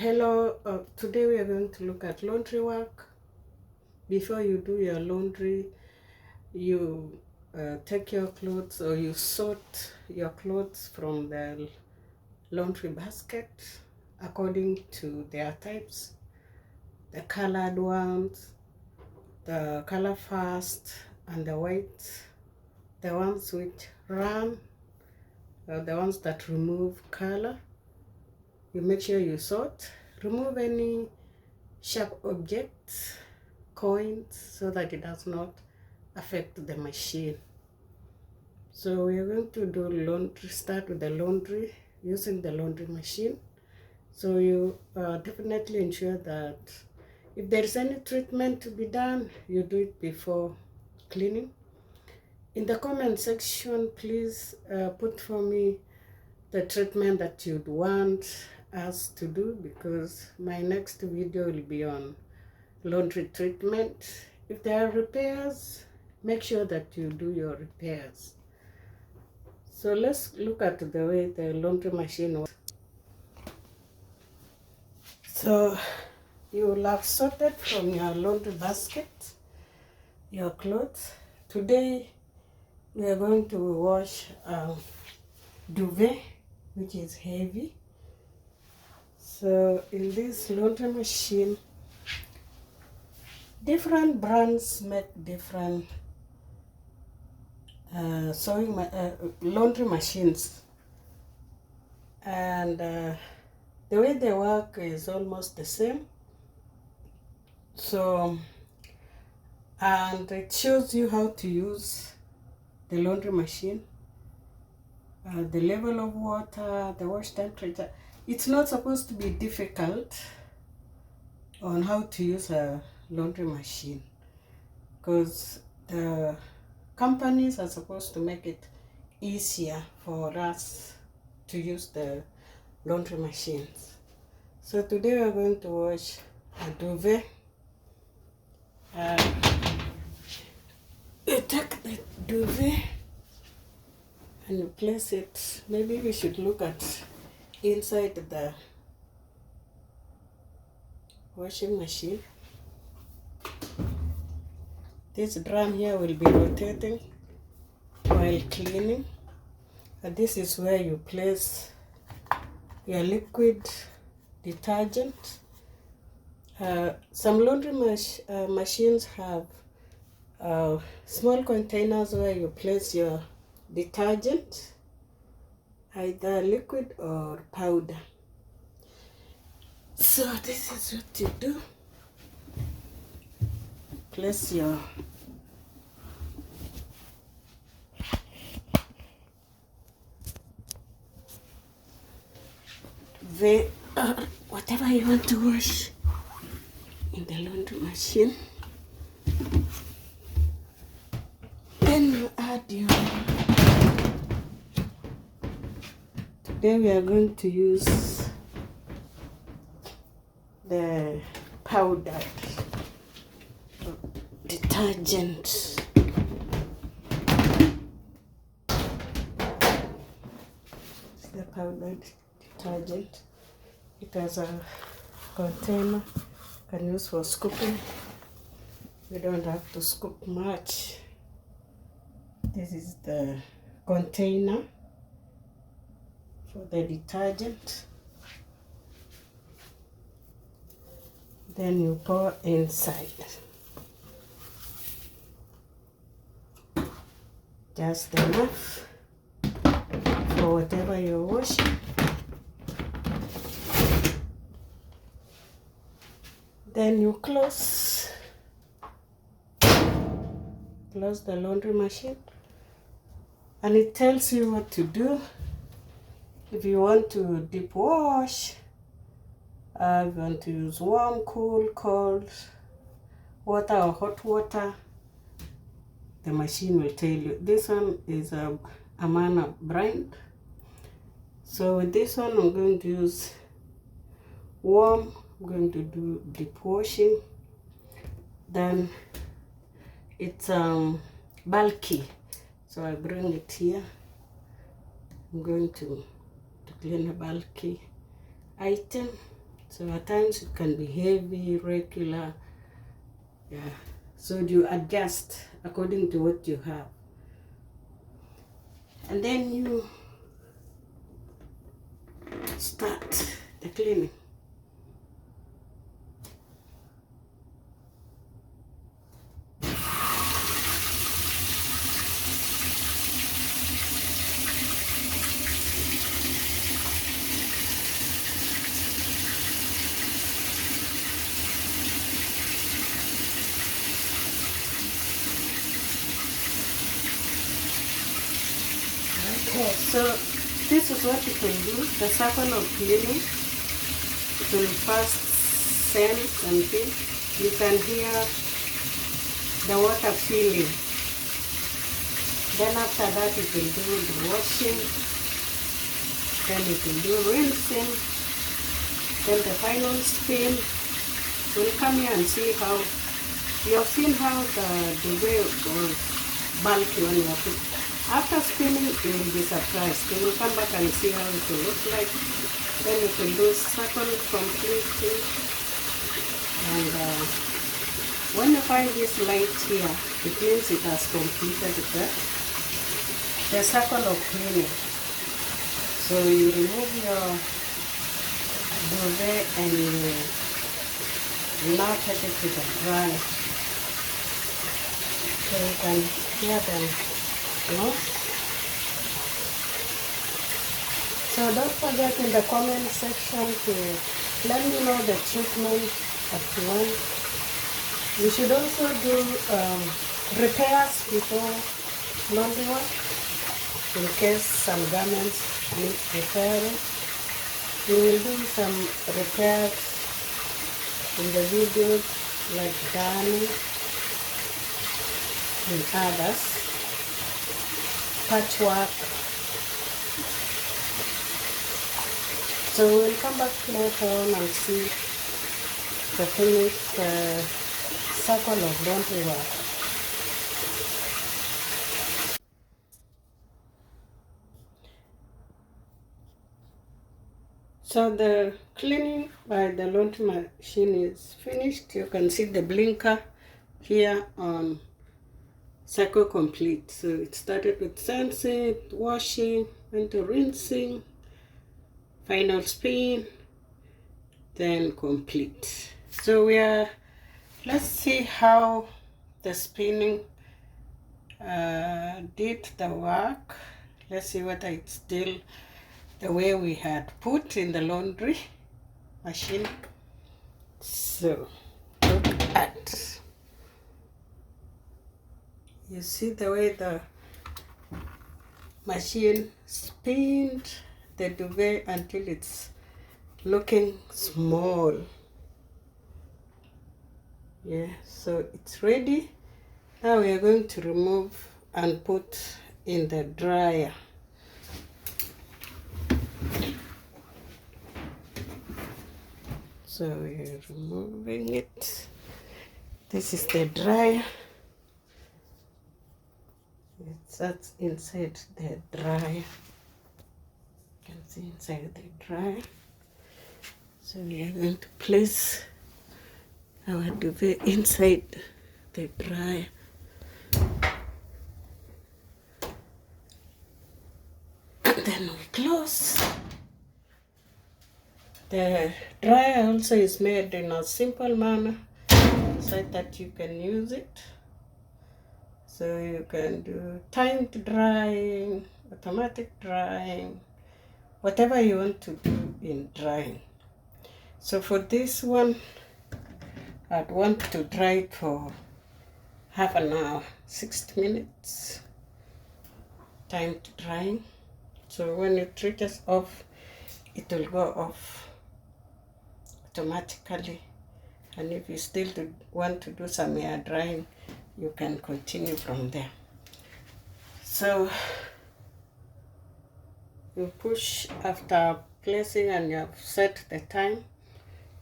Hello, today we are going to look at laundry work. Before you do your laundry, you take your clothes or you sort your clothes from the laundry basket according to their types, the colored ones, the color fast, and the white, the ones which run, the ones that remove color. You make sure you sort, remove any sharp objects, coins, so that it does not affect the machine. So we are going to do laundry, start with the laundry using the laundry machine. So you definitely ensure that if there is any treatment to be done, you do it before cleaning. In the comment section, please put for me the treatment that you'd want us to do, because my next video will be on laundry treatment. If there are repairs, make sure that you do your repairs. So let's look at the way the laundry machine works. So you will have sorted from your laundry basket your clothes. Today we are going to wash duvet, which is heavy. So in this laundry machine, different brands make different laundry machines, and the way they work is almost the same. So, and it shows you how to use the laundry machine, the level of water, the wash temperature. It's not supposed to be difficult on how to use a laundry machine, because the companies are supposed to make it easier for us to use the laundry machines. So today we are going to wash a duvet. You take the duvet and you place it. Maybe we should look at inside the washing machine. This drum here will be rotating while cleaning, and this is where you place your liquid detergent. Some laundry machines have small containers where you place your detergent, either liquid or powder. So this is what you do. Place your whatever you want to wash in the laundry machine. Then you add your... Today we are going to use the powdered detergent. The powdered detergent. It has a container you can use for scooping. You don't have to scoop much. This is the container for the detergent. Then you pour inside. Just enough for whatever you're washing. Then you close the laundry machine, and it tells you what to do. If you want to deep wash, you want to use warm, cool, cold water or hot water, the machine will tell you. This one is a Amana brand. So with this one, I'm going to use warm. I'm going to do deep washing. Then it's bulky, so I bring it here. I'm going to clean a bulky item. So at times it can be heavy, regular, yeah. So you adjust according to what you have. And then you start the cleaning. Okay, so this is what you can do, the circle of cleaning. It will first sense and feel. You can hear the water filling. Then after that it will do the washing. Then it will do rinsing. Then the final spin. We'll come here and see how you've seen how the way goes bulky when you are put. After spinning, you will be surprised. You will come back and see how it will look like. Then you can do circle completely. And when you find this light here, it means it has completed the circle of cleaning. So you remove your duvet and you now take it to the dryer. So you can hear them. No? So don't forget in the comment section to let me know the treatment that you want. You should also do repairs before laundry work in case some garments need repairing. We will do some repairs in the video like darning and others. Patchwork. So we'll come back later on and see the finished circle of laundry work. So the cleaning by the laundry machine is finished. You can see the blinker here on cycle complete. So it started with sensing, washing, went to rinsing, final spin, then complete. So let's see how the spinning did the work. Let's see whether it's still the way we had put in the laundry machine. So look at. You see the way the machine spinned the duvet until it's looking small. Yeah, so it's ready. Now we are going to remove and put in the dryer. So we're removing it. This is the dryer. That's inside the dryer. You can see inside the dryer. So we are going to place our duvet inside the dryer. And then we close. The dryer also is made in a simple manner so that you can use it. So you can do timed drying, automatic drying, whatever you want to do in drying. So for this one, I'd want to dry it for half an hour, 60 minutes, timed drying. So when it reaches off, it will go off automatically. And if you still want to do some air drying, you can continue from there. So you push after placing and you have set the time,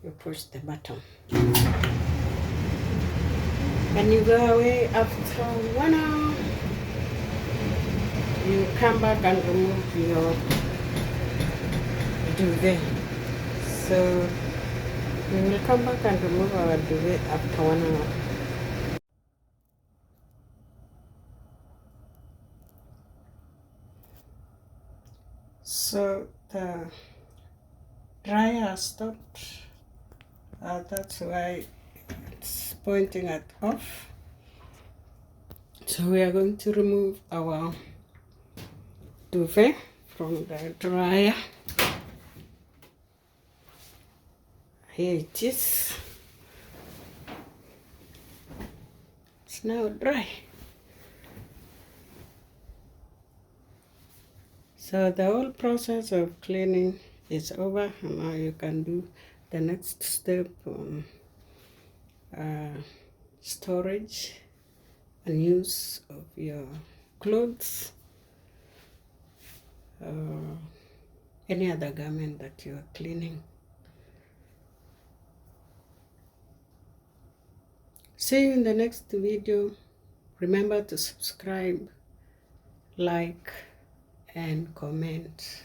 you push the button. And you go away after 1 hour. You come back and remove your duvet. So We will come back and remove our duvet after 1 hour. So the dryer stopped. That's why it's pointing at off. So we are going to remove our duvet from the dryer. Here it is. It's now dry. So the whole process of cleaning is over, and now you can do the next step on storage and use of your clothes or any other garment that you are cleaning. See you in the next video. Remember to subscribe, like, and comment.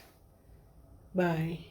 Bye.